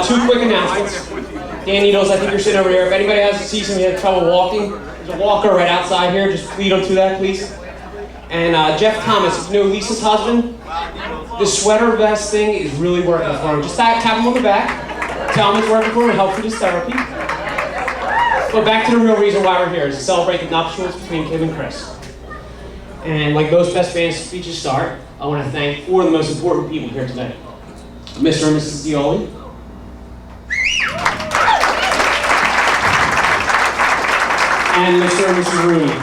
Two quick announcements. Dan Needles, I think you're sitting over here. If anybody sees somebody having trouble walking, there's a walker right outside here. Just lead them to that, please. And Jeff Thomas, you know Lisa's husband? The sweater vest thing is really working for him. Just tap him on the back. Tell him it's working for him. It helps with his therapy. But back to the real reason why we're here is to celebrate the nuptials between Kim and Chris. And like most best man speeches start, I want to thank four of the most important people here today. Mr. and Mrs. Zioli, and Mr. and Mrs. Rooney.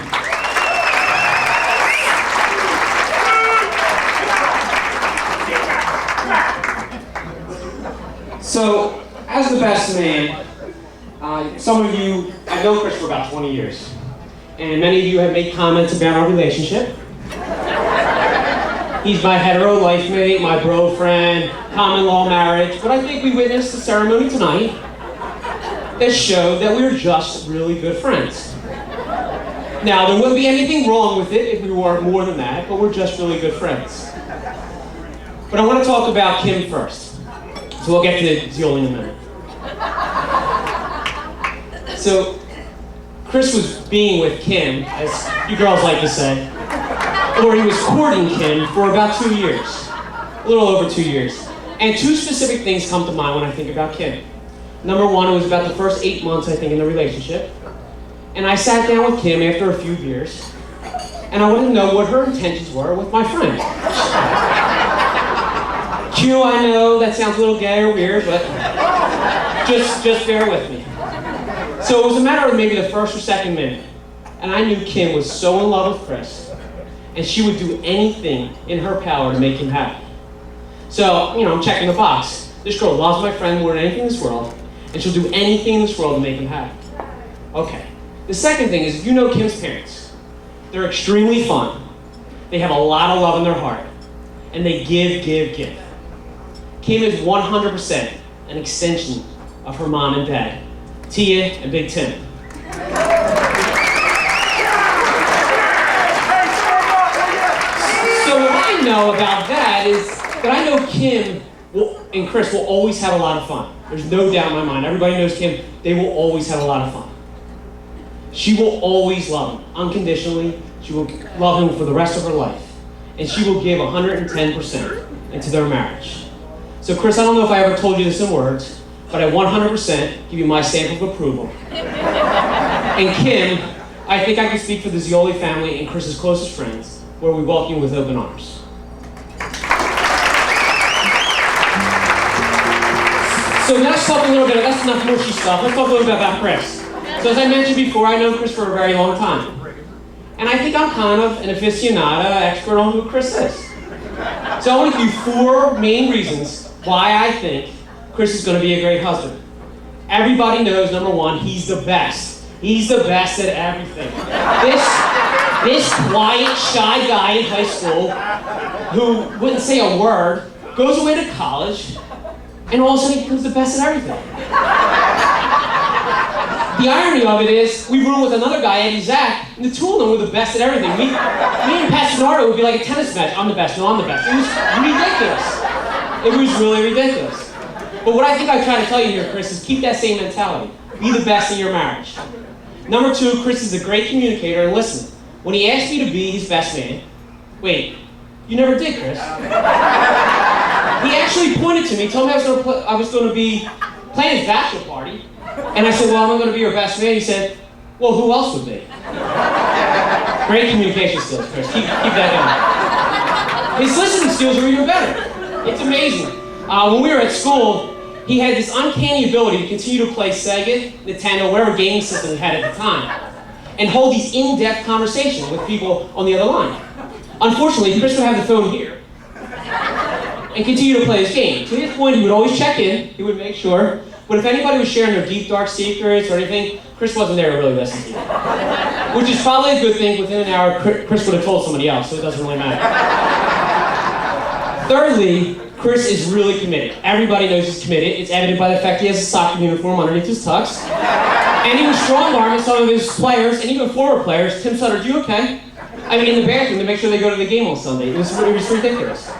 So, as the best man, some of you, I've known Chris for about 20 years, and many of you have made comments about our relationship. He's my hetero life mate, my bro friend, common law marriage, but I think we witnessed the ceremony tonight that showed that we were just really good friends. Now, there wouldn't be anything wrong with it if we were more than that, but we're just really good friends. But I want to talk about Kim first, so we'll get to Zioli in a minute. So, Chris was being with Kim, as you girls like to say, or he was courting Kim for about 2 years, a little over 2 years. And two specific things come to mind when I think about Kim. Number one, it was about the first 8 months, I think, in the relationship. And I sat down with Kim after a few years, and I wanted to know what her intentions were with my friend. Q, I know that sounds a little gay or weird, but just bear with me. So it was a matter of maybe the first or second minute, and I knew Kim was so in love with Chris, and she would do anything in her power to make him happy. So, I'm checking the box. This girl loves my friend more than anything in this world, and she'll do anything in this world to make him happy. Okay. The second thing is, you know Kim's parents. They're extremely fun. They have a lot of love in their heart, and they give. Kim is 100% an extension of her mom and dad, Tia and Big Tim. So what I know about that is that I know Kim and Chris will always have a lot of fun. There's no doubt in my mind. Everybody knows Kim. They will always have a lot of fun. She will always love him, unconditionally. She will love him for the rest of her life. And she will give 110% into their marriage. So Chris, I don't know if I ever told you this in words, but I 100% give you my stamp of approval. And Kim, I think I can speak for the Zioli family and Chris's closest friends, where we welcome you with open arms. So now let's talk a little bit, that's enough mushy stuff. Let's talk a little bit about Chris. So as I mentioned before, I know Chris for a very long time. And I think I'm kind of an aficionado, expert on who Chris is. So I want to give you 4 main reasons why I think Chris is going to be a great husband. Everybody knows, number one, he's the best. He's the best at everything. This quiet, shy guy in high school who wouldn't say a word, goes away to college, and all of a sudden he becomes the best at everything. The irony of it is, we room with another guy, Eddie Zach, and the two of them were the best at everything. Me and Pat Sonardo would be like a tennis match. I'm the best, no, I'm the best. It was ridiculous. It was really ridiculous. But what I think I try to tell you here, Chris, is keep that same mentality. Be the best in your marriage. Number 2, Chris is a great communicator, and listen, when he asked me to be his best man, wait, you never did, Chris. He actually pointed to me, told me I was going to be playing his bachelor party. And I said, well, I'm going to be your best man. He said, well, who else would be? Great communication skills, Chris. Keep that going. His listening skills are even better. It's amazing. When we were at school, he had this uncanny ability to continue to play Sega, Nintendo, whatever gaming system he had at the time, and hold these in-depth conversations with people on the other line. Unfortunately, Chris would have the phone here and continue to play his game. To this point, he would always check in. He would make sure. But if anybody was sharing their deep, dark secrets or anything, Chris wasn't there to really listen to you. Which is probably a good thing. Within an hour, Chris would have told somebody else, so it doesn't really matter. Thirdly, Chris is really committed. Everybody knows he's committed. It's evident by the fact he has a soccer uniform underneath his tux. And he was strong-arming some of his players, and even former players. Tim Sutter, you okay? I mean, in the bathroom to make sure they go to the game on Sunday. It was ridiculous.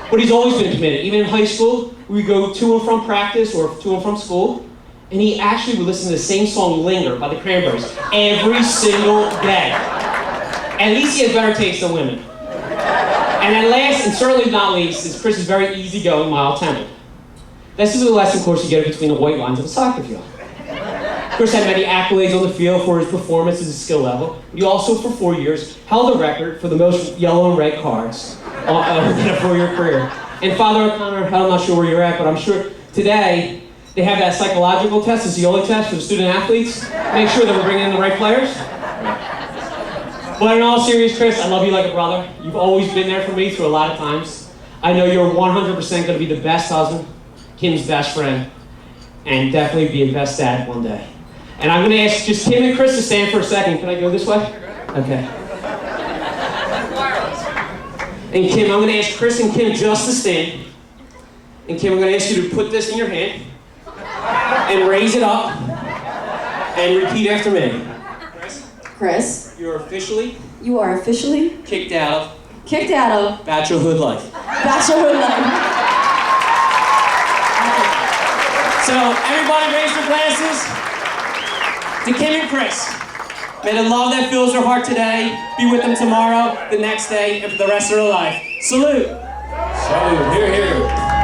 But he's always been committed. Even in high school, we go to and from practice or to and from school, and he actually would listen to the same song, Linger, by the Cranberries, every single day. At least he has better taste than women. And then last, and certainly not least, is Chris is very easygoing, mild-tempered. This is the lesson course you get between the white lines of a soccer field. Chris had many accolades on the field for his performance and his skill level. He also, for 4 years, held the record for the most yellow and red cards in a 4-year career. And Father O'Connor, I'm not sure where you're at, but I'm sure today they have that psychological test, the Scioli test for the student athletes. Make sure that we're bringing in the right players. But in all seriousness, Chris, I love you like a brother. You've always been there for me through a lot of times. I know you're 100% going to be the best husband, Kim's best friend, and definitely be a best dad one day. And I'm going to ask just Kim and Chris to stand for a second. Can I go this way? Okay. And Kim, I'm going to ask Chris and Kim just to stand. And Kim, I'm going to ask you to put this in your hand and raise it up and repeat after me. Chris, You are officially kicked out of bachelorhood life. bachelorhood life. So everybody raise their glasses to Kim and Chris. May the love that fills their heart today be with them tomorrow, the next day, and for the rest of their life. Salute. Salute. Here, here.